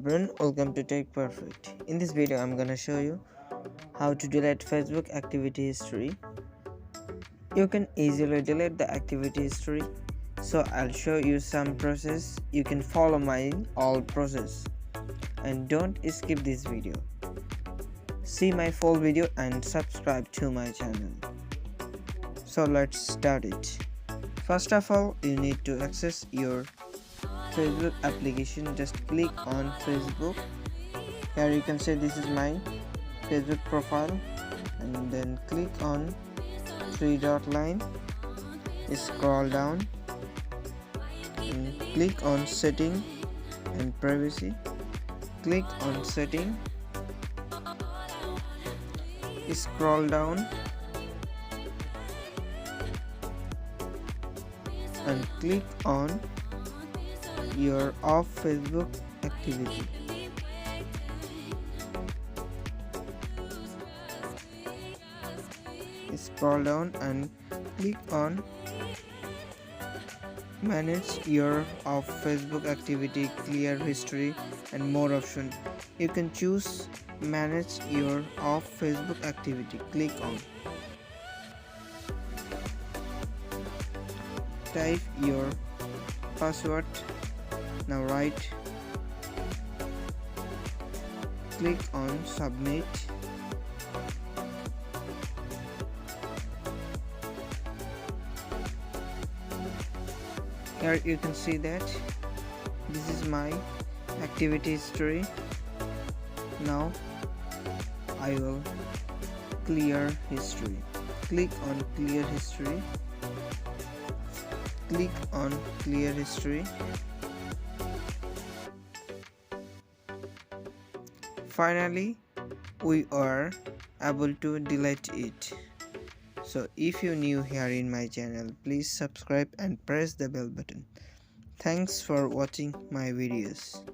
everyone, welcome to Tech Perfect. In this video I'm gonna show you how to delete Facebook activity history. You can easily delete the activity history, so I'll show you some process. You can follow my all process and don't skip this video. See my full video and subscribe to my channel. So let's start it. First of all, you need to access your Facebook application. Just click on Facebook. Here you can say this is my Facebook profile, and then click on three dot line, scroll down and click on setting and privacy. Click on setting, scroll down and click on your off Facebook activity. Scroll down and click on manage your off Facebook activity, clear history and more option. You can choose manage your off Facebook activity. Click on, type your password. Now write, click on submit. Here you can see that this is my activity history. Now I will clear history. Click on clear history. Click on clear history. Finally, we are able to delete it. So if you're new here in my channel, please subscribe and press the bell button. Thanks for watching my videos.